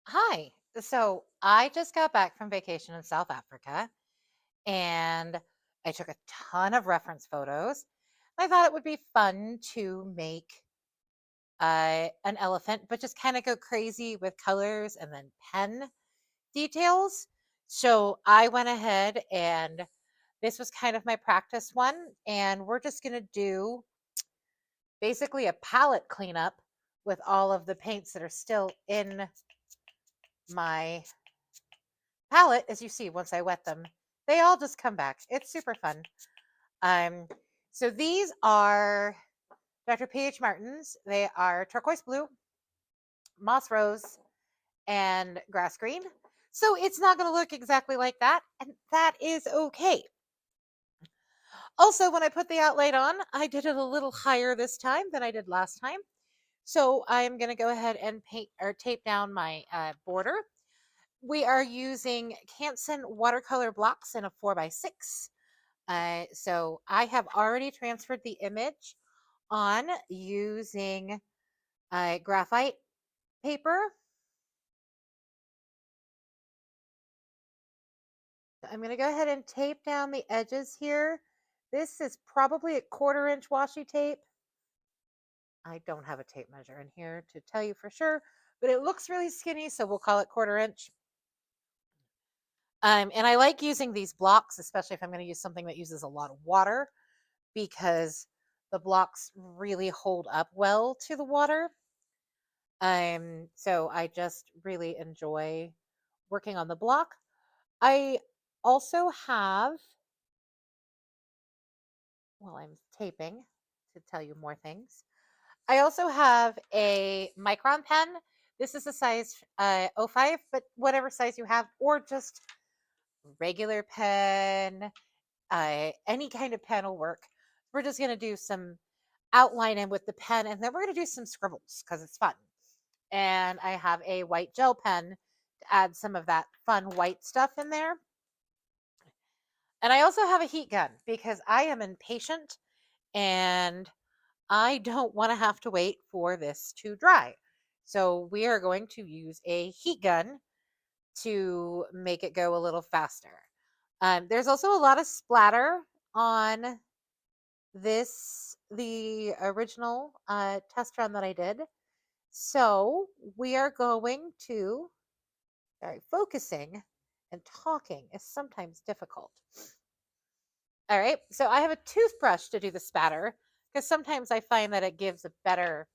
Hi. So I just got back from vacation in South Africa and I took a ton of reference photos. I thought it would be fun to make an elephant, but just kind of go crazy with colors and then pen details. So I went ahead and this was kind of my practice one. And we're just going to do basically a palette cleanup with all of the paints that are still in my palette. As you see, once I wet them, they all just come back. It's super fun. Um, so these are Dr. P.H. Martin's. They are turquoise blue, moss rose, and grass green. So it's not going to look exactly like that, and that is okay. Also, when I put the outline on, I did it a little higher this time than I did last time. So I'm going to go ahead and paint or tape down my border. We are using Canson watercolor blocks in a 4x6. So I have already transferred the image on using graphite paper. I'm going to go ahead and tape down the edges here. This is probably a 1/4 inch washi tape. I don't have a tape measure in here to tell you for sure, but it looks really skinny, so we'll call it 1/4 inch. And I like using these blocks, especially if I'm going to use something that uses a lot of water, because the blocks really hold up well to the water. So I just really enjoy working on the block. I also have, well, I'm taping to tell you more things. I also have a Micron pen. This is a size 05, but whatever size you have, or just regular pen, any kind of pen will work. We're just going to do some outlining with the pen, and then we're going to do some scribbles because it's fun. And I have a white gel pen to add some of that fun white stuff in there. And I also have a heat gun because I am impatient and I don't want to have to wait for this to dry. So we are going to use a heat gun to make it go a little faster. There's also a lot of splatter on the original test run that I did. So we are going to, sorry, focusing and talking is sometimes difficult. All right, so I have a toothbrush to do the spatter because sometimes I find that it gives a better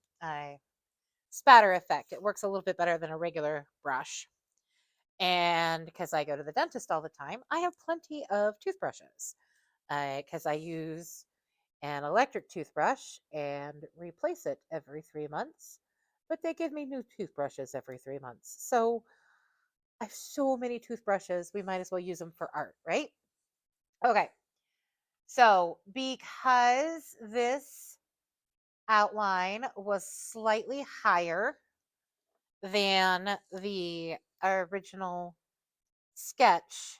spatter effect. It works a little bit better than a regular brush. And because I go to the dentist all the time, I have plenty of toothbrushes because I use an electric toothbrush and replace it every 3 months. But they give me new toothbrushes every 3 months. So I have so many toothbrushes, we might as well use them for art, right? Okay. So because this outline was slightly higher than the original sketch,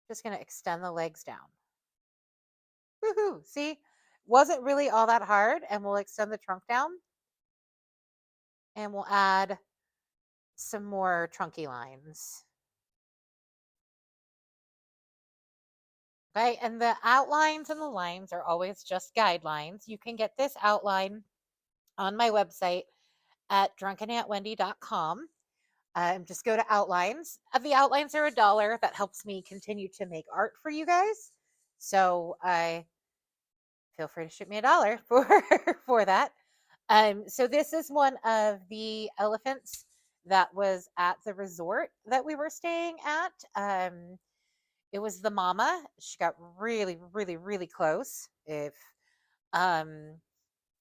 just going to extend the legs down. Woohoo! See, wasn't really all that hard, and we'll extend the trunk down and we'll add some more trunky lines. Okay, and the outlines and the lines are always just guidelines. You can get this outline on my website at drunkenauntwendy.com. Just go to outlines. The outlines are $1. That helps me continue to make art for you guys. So I feel free to shoot me $1 for that. So this is one of the elephants that was at the resort that we were staying at. It was the mama. She got really, really, really close. If um,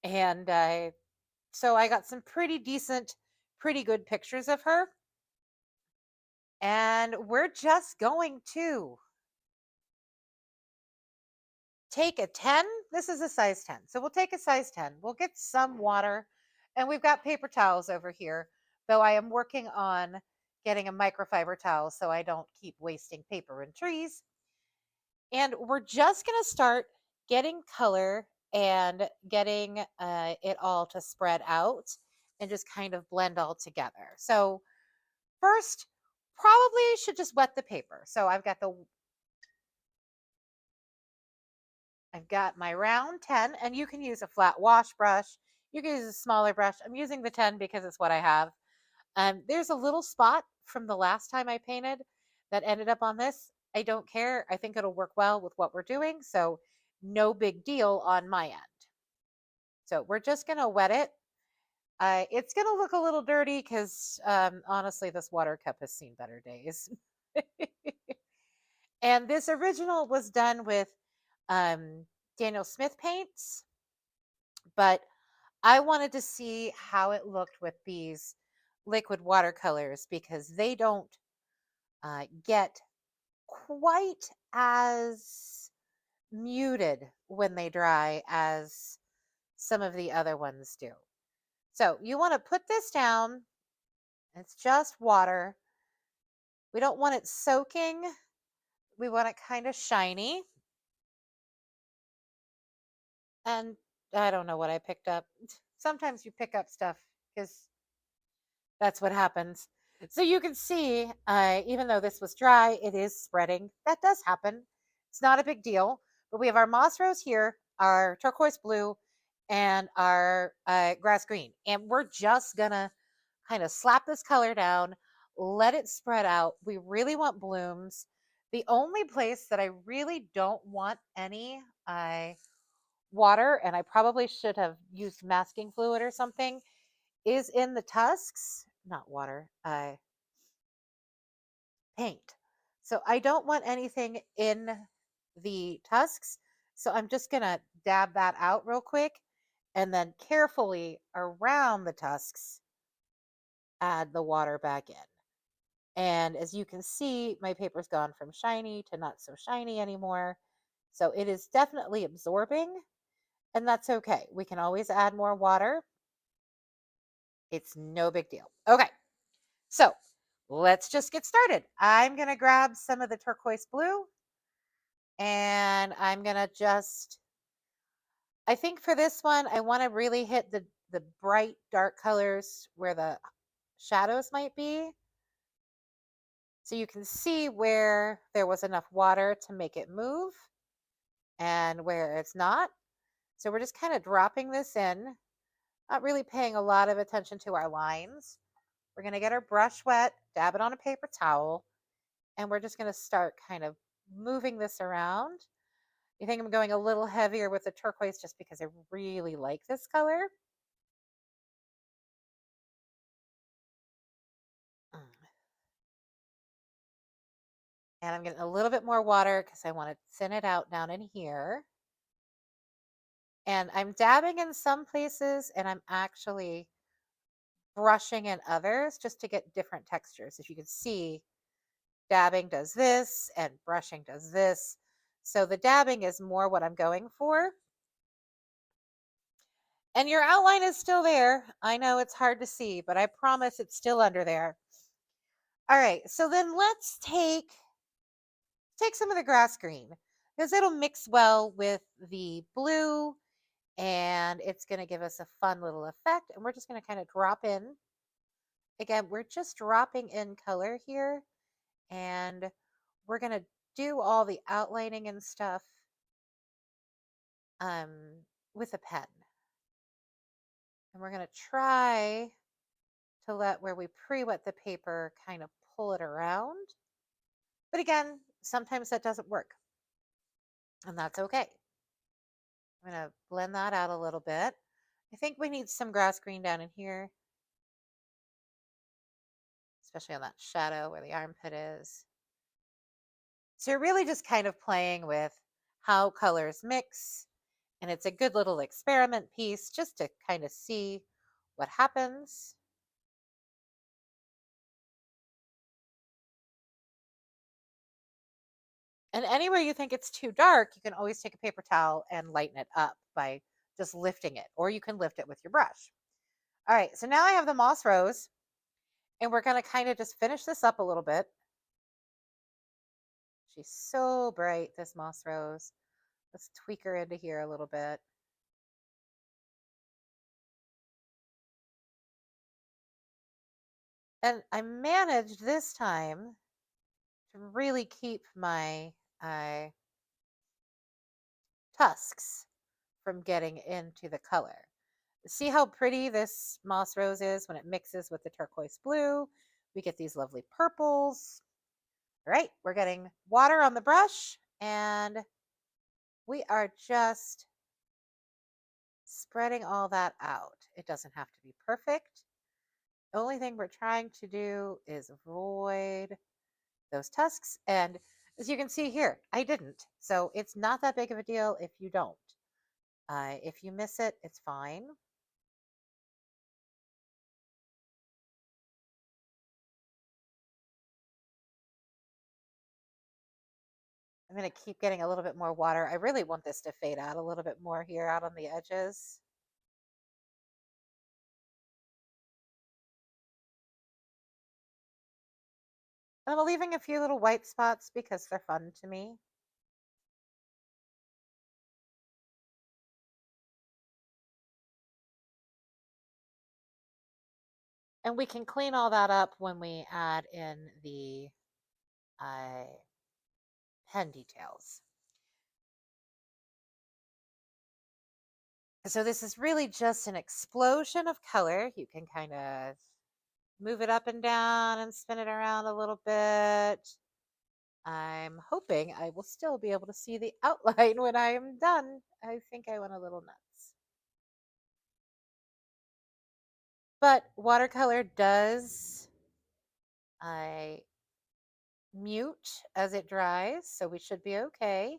and so I got some pretty decent, pretty good pictures of her. And we're just going to take a 10. This is a size 10. So we'll take a size 10. We'll get some water. And we've got paper towels over here, though I am working on getting a microfiber towel so I don't keep wasting paper and trees. And we're just going to start getting color and getting it all to spread out and just kind of blend all together. So first, probably should just wet the paper. So I've got my round 10, and you can use a flat wash brush. You can use a smaller brush. I'm using the 10 because it's what I have. There's a little spot from the last time I painted that ended up on this. I don't care. I think it'll work well with what we're doing. So no big deal on my end. So we're just going to wet it. It's going to look a little dirty because honestly, this water cup has seen better days. And this original was done with Daniel Smith paints, but I wanted to see how it looked with these liquid watercolors because they don't get quite as muted when they dry as some of the other ones do. So you want to put this down. It's just water. We don't want it soaking. We want it kind of shiny. And I don't know what I picked up. Sometimes you pick up stuff because that's what happens. So you can see, even though this was dry, it is spreading. That does happen. It's not a big deal. But we have our moss rose here, our turquoise blue, and our grass green. And we're just going to kind of slap this color down, let it spread out. We really want blooms. The only place that I really don't want any water, and I probably should have used masking fluid or something, is in the tusks, not water, paint. So I don't want anything in the tusks. So I'm just going to dab that out real quick and then carefully around the tusks add the water back in. And as you can see, my paper's gone from shiny to not so shiny anymore. So it is definitely absorbing, and that's okay. We can always add more water. It's no big deal. Okay, so let's just get started. I'm going to grab some of the turquoise blue, and I'm going to just, I think for this one, I want to really hit the bright dark colors where the shadows might be. So you can see where there was enough water to make it move and where it's not. So we're just kind of dropping this in, not really paying a lot of attention to our lines. We're going to get our brush wet, dab it on a paper towel, and we're just going to start kind of moving this around. You think I'm going a little heavier with the turquoise just because I really like this color. And I'm getting a little bit more water because I want to thin it out down in here. And I'm dabbing in some places and I'm actually brushing in others just to get different textures. As you can see, dabbing does this and brushing does this. So the dabbing is more what I'm going for. And your outline is still there. I know it's hard to see, but I promise it's still under there. All right, so then let's take some of the grass green because it'll mix well with the blue and it's going to give us a fun little effect. And we're just going to kind of drop in. Again, we're just dropping in color here and we're going to do all the outlining and stuff with a pen. And we're going to try to let where we pre-wet the paper kind of pull it around. But again, sometimes that doesn't work. And that's okay. I'm going to blend that out a little bit. I think we need some grass green down in here, especially on that shadow where the armpit is. So you're really just kind of playing with how colors mix. And it's a good little experiment piece just to kind of see what happens. And anywhere you think it's too dark, you can always take a paper towel and lighten it up by just lifting it, or you can lift it with your brush. All right, so now I have the moss rose, and we're going to kind of just finish this up a little bit. She's so bright, this moss rose. Let's tweak her into here a little bit. And I managed this time to really keep my tusks from getting into the color. See how pretty this moss rose is when it mixes with the turquoise blue? We get these lovely purples. All right, we're getting water on the brush and we are just spreading all that out. It doesn't have to be perfect. The only thing we're trying to do is avoid those tusks. And as you can see here, I didn't. So it's not that big of a deal if you don't. If you miss it, it's fine. I'm going to keep getting a little bit more water. I really want this to fade out a little bit more here out on the edges. And I'm leaving a few little white spots because they're fun to me. And we can clean all that up when we add in the pen details. So this is really just an explosion of color. You can kind of move it up and down and spin it around a little bit. I'm hoping I will still be able to see the outline when I am done. I think I went a little nuts. But watercolor does mute as it dries, so we should be okay.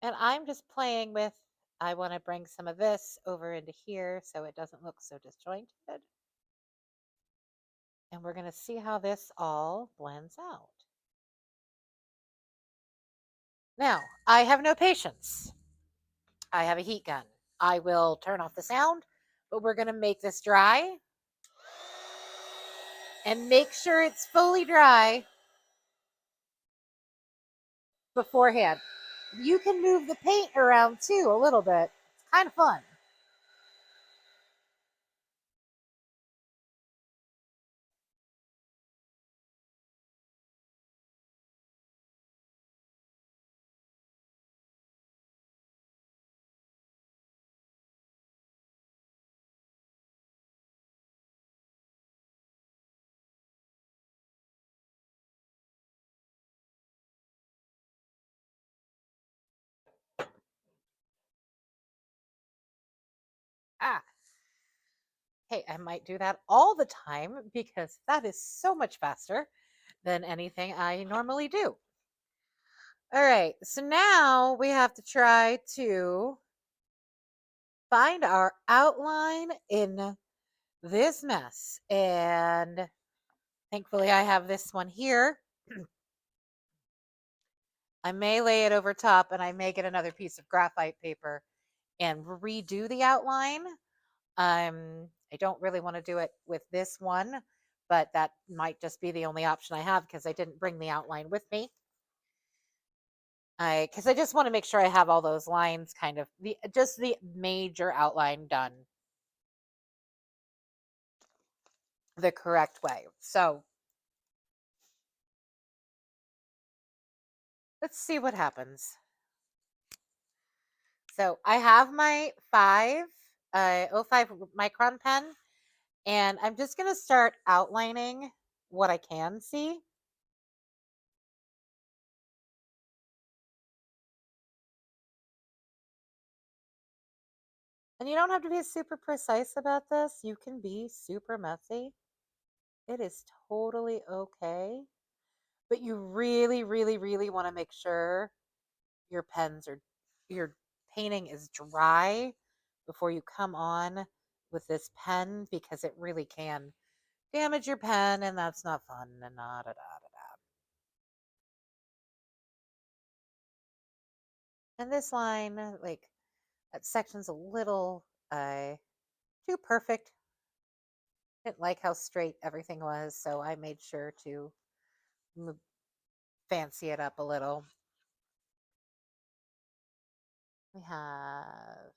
And I'm just playing with, I want to bring some of this over into here so it doesn't look so disjointed. And we're going to see how this all blends out. Now, I have no patience. I have a heat gun. I will turn off the sound, but we're going to make this dry and make sure it's fully dry beforehand. You can move the paint around too a little bit. It's kind of fun. Ah, hey, I might do that all the time because that is so much faster than anything I normally do. All right, so now we have to try to find our outline in this mess. And thankfully, I have this one here. I may lay it over top and I may get another piece of graphite paper and redo the outline. I don't really want to do it with this one, but that might just be the only option I have because I didn't bring the outline with me. Because I just want to make sure I have all those lines kind of just the major outline done the correct way. So let's see what happens. So I have my 05 Micron pen, and I'm just going to start outlining what I can see. And you don't have to be super precise about this. You can be super messy. It is totally okay. But you really, really, really want to make sure your your painting is dry before you come on with this pen because it really can damage your pen and that's not fun and da da da da. And this line, like that section's a little too perfect. Didn't like how straight everything was, so I made sure to fancy it up a little. We have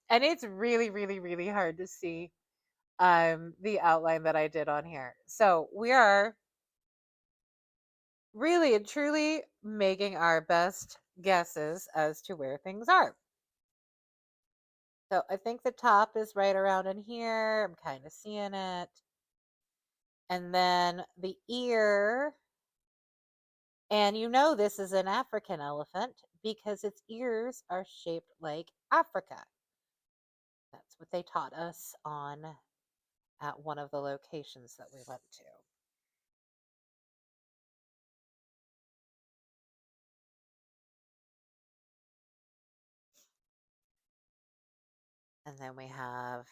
and it's really, really, really hard to see the outline that I did on here. So we are really and truly making our best guesses as to where things are. So I think the top is right around in here. I'm kind of seeing it. And then the ear, and you know this is an African elephant because its ears are shaped like Africa. That's what they taught us on at one of the locations that we went to. And then we have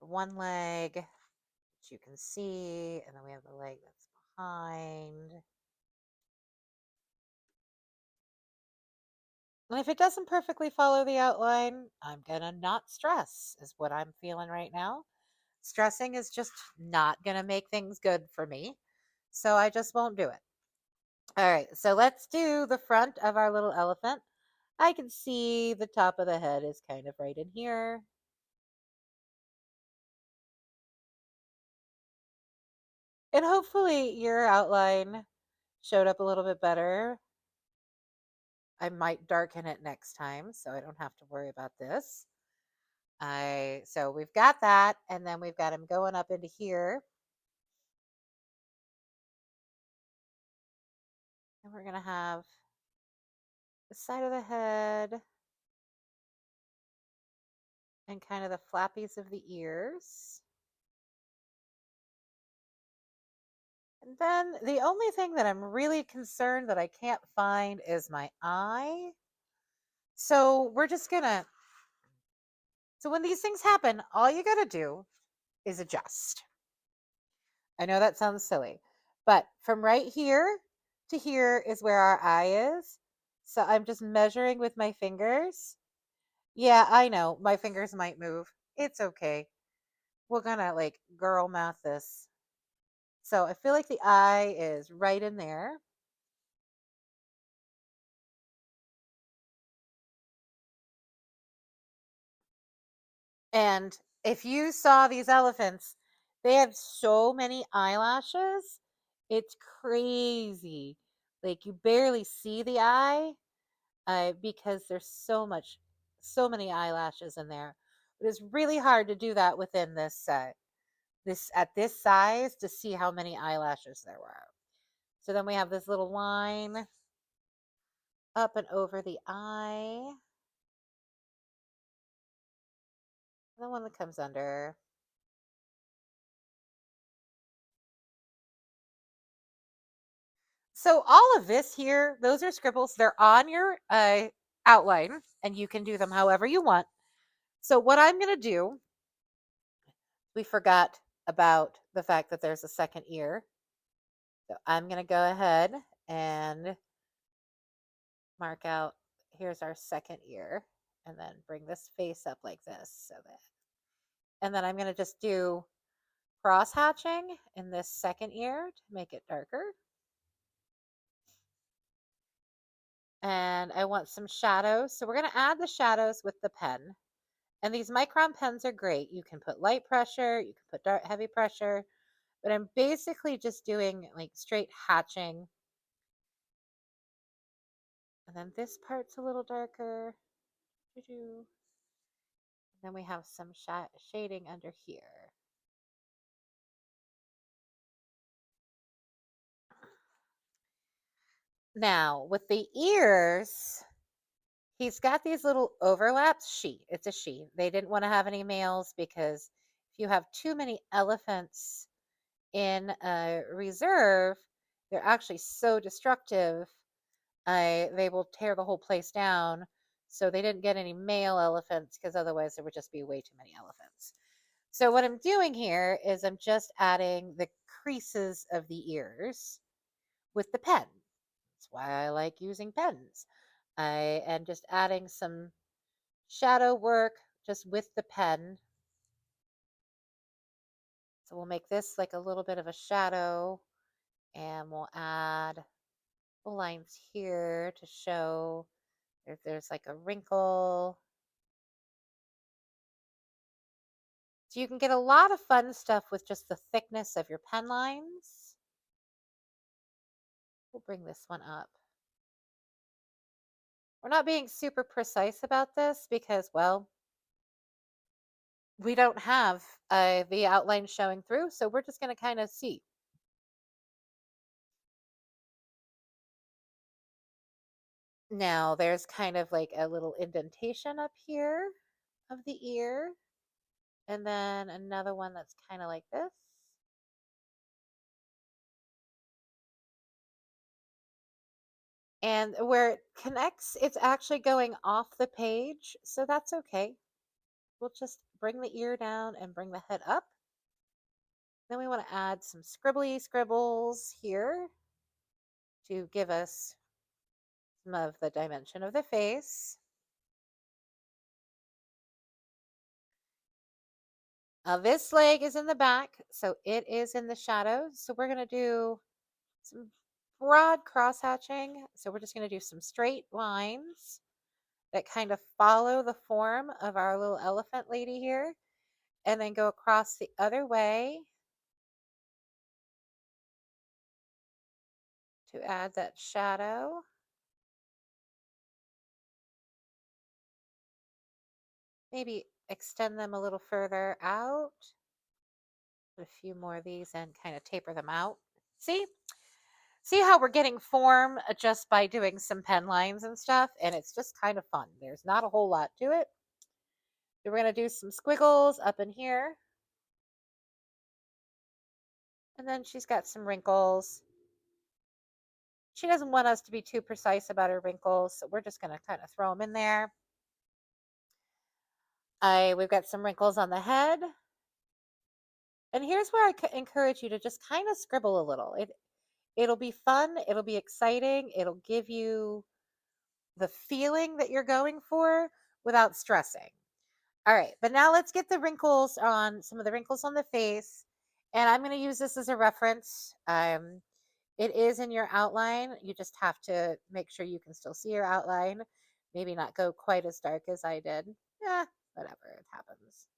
one leg, which you can see, and then we have the leg that's behind. And if it doesn't perfectly follow the outline, I'm gonna not stress, is what I'm feeling right now. Stressing is just not gonna make things good for me. So I just won't do it. All right, so let's do the front of our little elephant. I can see the top of the head is kind of right in here. And hopefully your outline showed up a little bit better. I might darken it next time so I don't have to worry about this. So we've got that, and then we've got him going up into here. And we're gonna have the side of the head and kind of the flappies of the ears. And then the only thing that I'm really concerned that I can't find is my eye. So we're just gonna, so when these things happen, all you gotta do is adjust. I know that sounds silly, but from right here to here is where our eye is. So I'm just measuring with my fingers. Yeah, I know my fingers might move. It's okay. We're gonna like girl math this. So I feel like the eye is right in there. And if you saw these elephants, they have so many eyelashes. It's crazy. Like you barely see the eye because there's so many eyelashes in there. But it's really hard to do that within this at this size to see how many eyelashes there were. So then we have this little line up and over the eye. The one that comes under. So all of this here, those are scribbles. They're on your outline, and you can do them however you want. So what I'm going to do, we forgot about the fact that there's a second ear. So I'm going to go ahead and mark out, here's our second ear, and then bring this face up like this. And then I'm going to just do cross hatching in this second ear to make it darker. And I want some shadows. So we're going to add the shadows with the pen. And these Micron pens are great. You can put light pressure, you can put heavy pressure, but I'm basically just doing like straight hatching. And then this part's a little darker. And then we have some shading under here. Now, with the ears, he's got these little overlaps. It's a she. They didn't want to have any males because if you have too many elephants in a reserve, they're actually so destructive. They will tear the whole place down. So they didn't get any male elephants because otherwise there would just be way too many elephants. So what I'm doing here is I'm just adding the creases of the ears with the pen. That's why I like using pens. I am just adding some shadow work just with the pen. So we'll make this like a little bit of a shadow, and we'll add lines here to show if there's like a wrinkle. So you can get a lot of fun stuff with just the thickness of your pen lines. We'll bring this one up. We're not being super precise about this because, well, we don't have the outline showing through, so we're just going to kind of see. Now there's kind of like a little indentation up here of the ear, and then another one that's kind of like this. And where it connects, it's actually going off the page, so that's okay. We'll just bring the ear down and bring the head up. Then we want to add some scribbly scribbles here to give us some of the dimension of the face. This leg is in the back, so it is in the shadow. So we're going to do some broad cross hatching. So we're just going to do some straight lines that kind of follow the form of our little elephant lady here, and then go across the other way to add that shadow. Maybe extend them a little further out. Put a few more of these and kind of taper them out. See? See how we're getting form just by doing some pen lines and stuff, and it's just kind of fun. There's not a whole lot to it. So we're going to do some squiggles up in here. And then she's got some wrinkles. She doesn't want us to be too precise about her wrinkles, so we're just going to kind of throw them in there. We've got some wrinkles on the head. And here's where I encourage you to just kind of scribble a little. It'll be fun, it'll be exciting, it'll give you the feeling that you're going for without stressing. All right, but now let's get the wrinkles on, some of the wrinkles on the face. And I'm going to use this as a reference. It is in your outline. You just have to make sure you can still see your outline. Maybe not go quite as dark as I did. Yeah, whatever, it happens.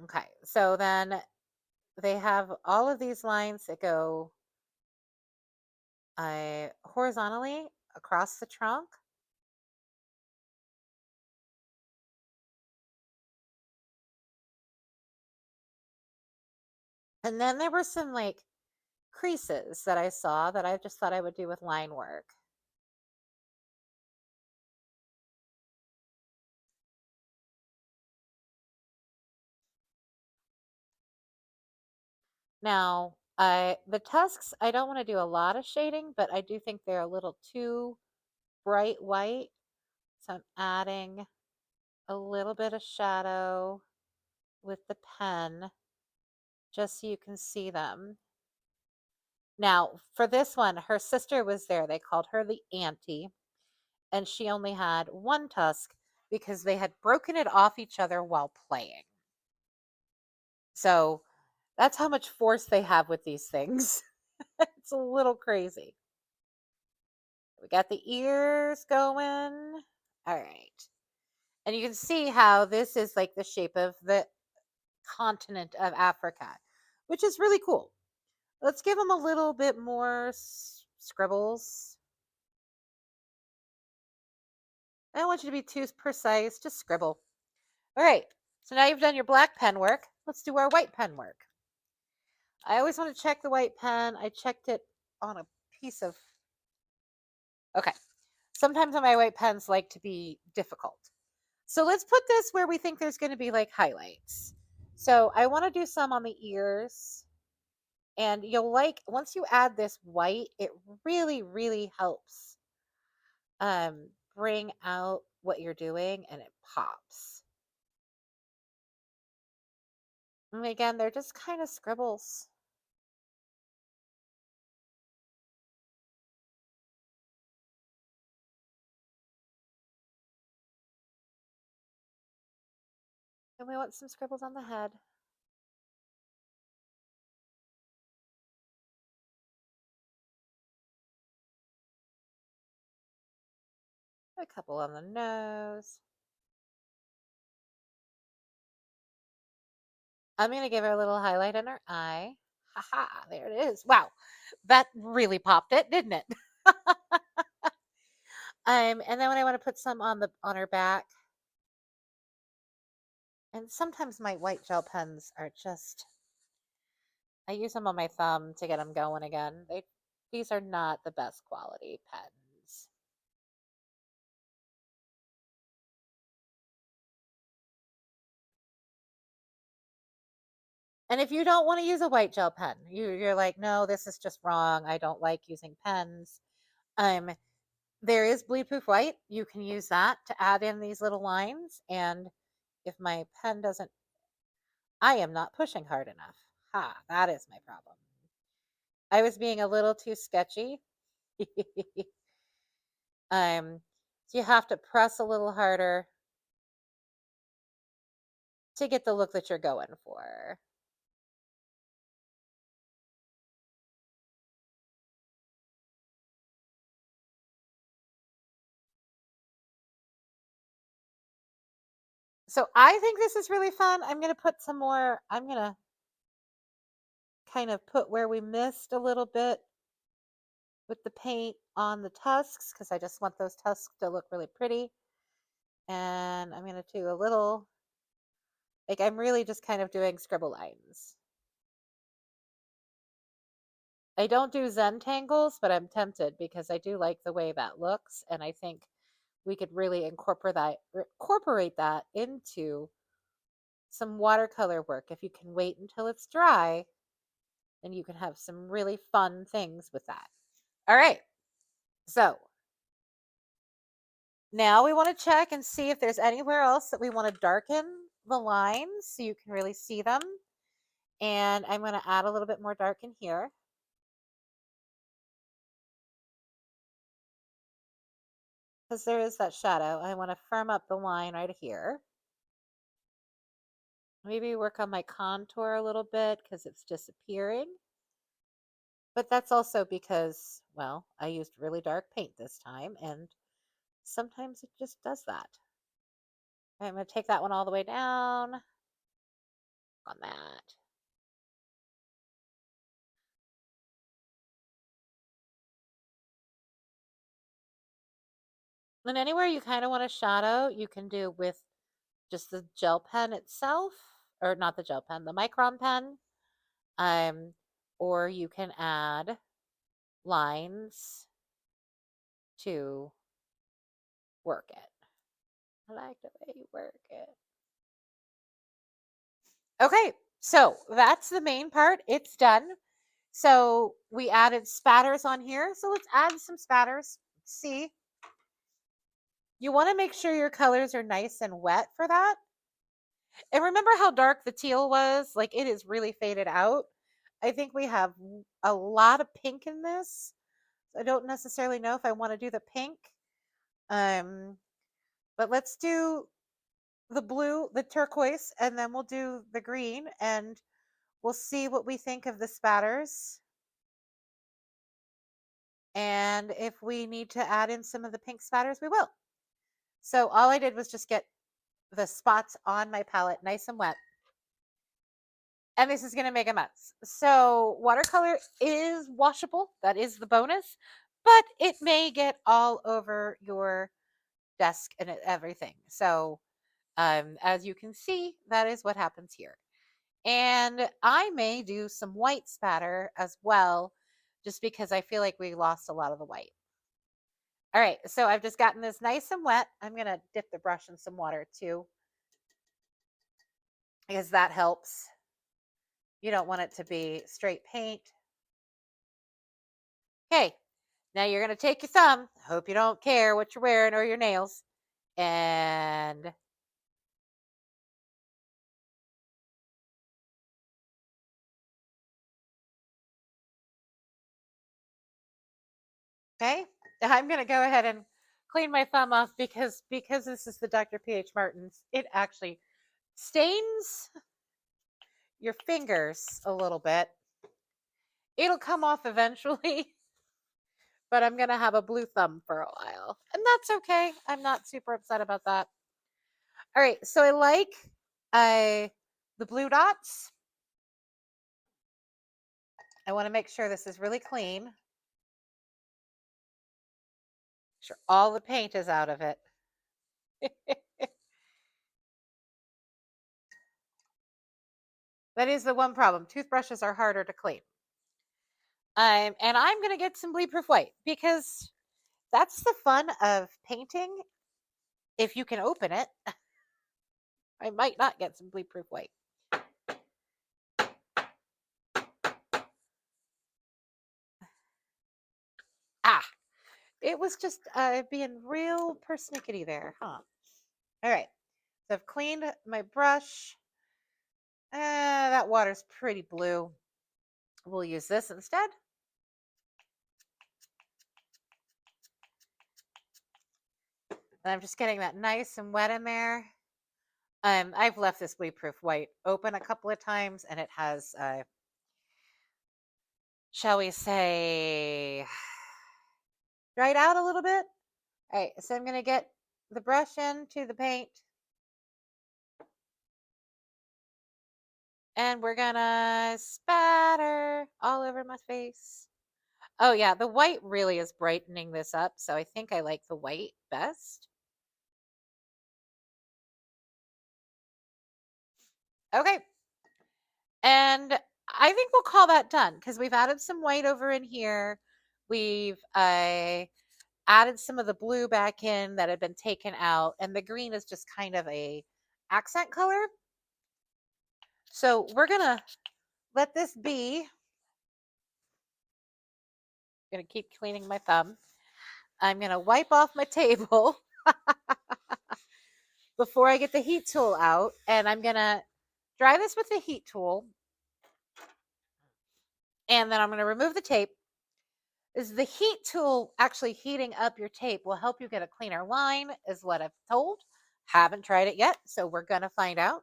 Okay, so then they have all of these lines that go horizontally across the trunk. And then there were some like creases that I saw that I just thought I would do with line work. Now, the tusks, I don't want to do a lot of shading, but I do think they're a little too bright white. So I'm adding a little bit of shadow with the pen just so you can see them. Now, for this one, her sister was there. They called her the auntie, and she only had one tusk because they had broken it off each other while playing. So that's how much force they have with these things. It's a little crazy. We got the ears going. All right. And you can see how this is like the shape of the continent of Africa, which is really cool. Let's give them a little bit more scribbles. I don't want you to be too precise, just scribble. All right, so now you've done your black pen work. Let's do our white pen work. I always want to check the white pen. I checked it on a piece of, okay. Sometimes my white pens like to be difficult. So let's put this where we think there's going to be like highlights. So I want to do some on the ears. And you'll like, once you add this white, it really, really helps bring out what you're doing, and it pops. And again, they're just kind of scribbles. And we want some scribbles on the head. A couple on the nose. I'm going to give her a little highlight in her eye. Haha, there it is. Wow, that really popped it, didn't it? And then when I want to put some on her back, and sometimes my white gel pens are just, I use them on my thumb to get them going again. These are not the best quality pens. And if you don't want to use a white gel pen, you're like, no, this is just wrong. I don't like using pens. There is bleed proof white. You can use that to add in these little lines. And if my pen doesn't, I am not pushing hard enough. Ha, that is my problem. I was being a little too sketchy. So you have to press a little harder to get the look that you're going for. So I think this is really fun. I'm going to put some more, I'm going to kind of put where we missed a little bit with the paint on the tusks because I just want those tusks to look really pretty. And I'm going to do a little, like I'm really just kind of doing scribble lines. I don't do Zentangles, but I'm tempted because I do like the way that looks. And I think we could really incorporate that into some watercolor work. If you can wait until it's dry, then you can have some really fun things with that. All right. So now we want to check and see if there's anywhere else that we want to darken the lines so you can really see them. And I'm going to add a little bit more dark in here. Because there is that shadow. I want to firm up the line right here. Maybe work on my contour a little bit because it's disappearing. But that's also because, well, I used really dark paint this time, and sometimes it just does that. I'm going to take that one all the way down on that. And anywhere you kind of want a shadow, you can do with just the gel pen itself, or not the gel pen, the Micron pen. Or you can add lines to work it. I like the way you work it. Okay, so that's the main part. It's done. So we added spatters on here. So let's add some spatters. See, you want to make sure your colors are nice and wet for that. And remember how dark the teal was? Like it is really faded out. I think we have a lot of pink in this. I don't necessarily know if I want to do the pink. But let's do the blue, the turquoise, and then we'll do the green and we'll see what we think of the spatters. And if we need to add in some of the pink spatters, we will. So all I did was just get the spots on my palette nice and wet. And this is going to make a mess. So watercolor is washable. That is the bonus. But it may get all over your desk and everything. So as you can see, that is what happens here. And I may do some white spatter as well, just because I feel like we lost a lot of the white. All right, so I've just gotten this nice and wet. I'm going to dip the brush in some water too, because that helps. You don't want it to be straight paint. Okay, now you're going to take your thumb. I hope you don't care what you're wearing or your nails. And okay, I'm going to go ahead and clean my thumb off because this is the Dr. P.H. Martins. It actually stains your fingers a little bit. It'll come off eventually, but I'm going to have a blue thumb for a while. And that's okay. I'm not super upset about that. All right, so I like the blue dots. I want to make sure this is really clean. Make sure all the paint is out of it. That is the one problem. Toothbrushes are harder to clean. And I'm going to get some bleed-proof white because that's the fun of painting. If you can open it, I might not get some bleed-proof white. Ah, it was just being real persnickety there, huh? All right, so I've cleaned my brush. That water's pretty blue. We'll use this instead. And I'm just getting that nice and wet in there. I've left this bleed-proof white open a couple of times, and it has, shall we say, dried out a little bit. All right, so I'm going to get the brush into the paint. And we're going to spatter all over my face. Oh, yeah, the white really is brightening this up, so I think I like the white best. Okay. And I think we'll call that done because we've added some white over in here. We've added some of the blue back in that had been taken out, and the green is just kind of a accent color. So we're going to let this be. I'm going to keep cleaning my thumb. I'm going to wipe off my table before I get the heat tool out, and I'm going to dry this with the heat tool. And then I'm going to remove the tape. Is the heat tool actually heating up your tape will help you get a cleaner line, is what I've told. Haven't tried it yet, so we're going to find out.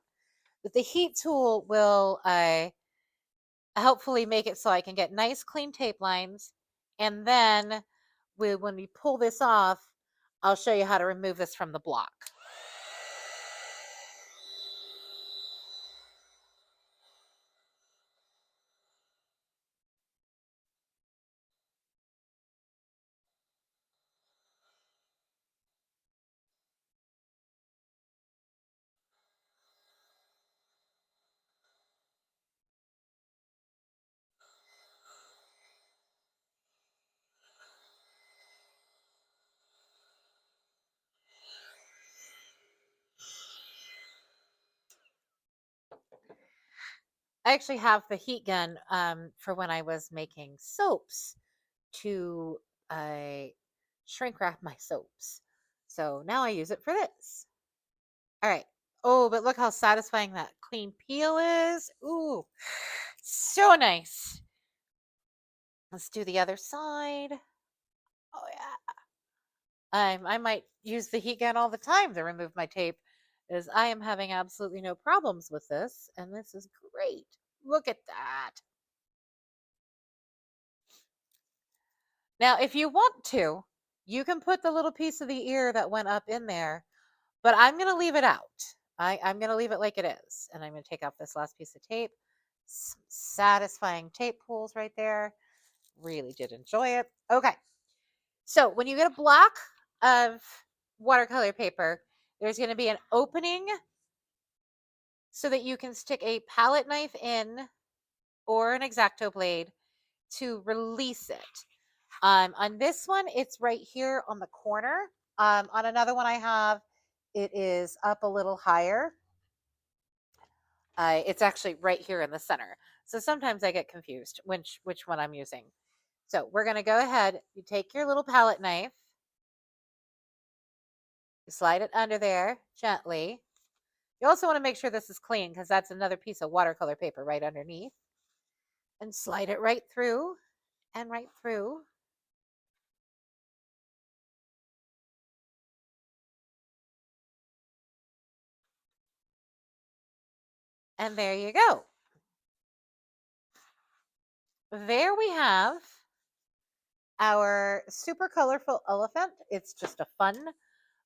But the heat tool will hopefully make it so I can get nice clean tape lines. And then when we pull this off, I'll show you how to remove this from the block. I actually have the heat gun for when I was making soaps to shrink wrap my soaps. So now I use it for this. All right. Oh, but look how satisfying that clean peel is. Ooh, so nice. Let's do the other side. Oh, yeah. I might use the heat gun all the time to remove my tape, as I am having absolutely no problems with this, and this is great. Look at that. Now, if you want to, you can put the little piece of the ear that went up in there, but I'm going to leave it out. I'm going to leave it like it is, and I'm going to take off this last piece of tape. Some satisfying tape pulls right there. Really did enjoy it. Okay, so when you get a block of watercolor paper, there's going to be an opening so that you can stick a palette knife in or an X-Acto blade to release it. On this one, it's right here on the corner. On another one I have, it is up a little higher. It's actually right here in the center. So sometimes I get confused which one I'm using. So we're going to go ahead. You take your little palette knife. You slide it under there gently. You also want to make sure this is clean because that's another piece of watercolor paper right underneath. And slide it right through and right through. And there you go. There we have our super colorful elephant. It's just a fun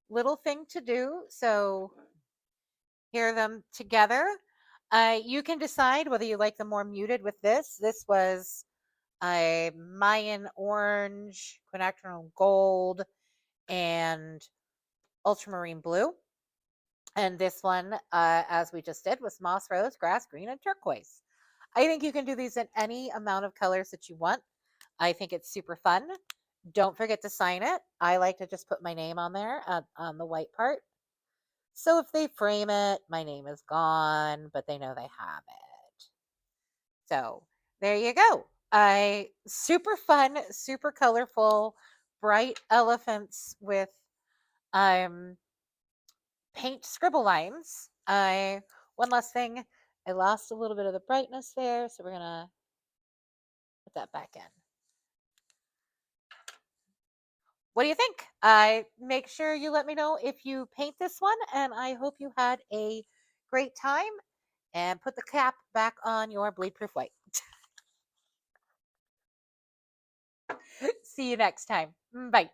little thing to do. So hear them together. You can decide whether you like them more muted with this. This was a Mayan orange, quinacridone gold, and ultramarine blue. And this one, as we just did, was moss rose, grass green, and turquoise. I think you can do these in any amount of colors that you want. I think it's super fun. Don't forget to sign it. I like to just put my name on there on the white part. So if they frame it, my name is gone, but they know they have it. So there you go. Super fun, super colorful, bright elephants with um paint scribble lines. One last thing, I lost a little bit of the brightness there, so we're gonna put that back in. What do you think? Make sure you let me know if you paint this one, and I hope you had a great time. And put the cap back on your bleed-proof white. See you next time. Bye.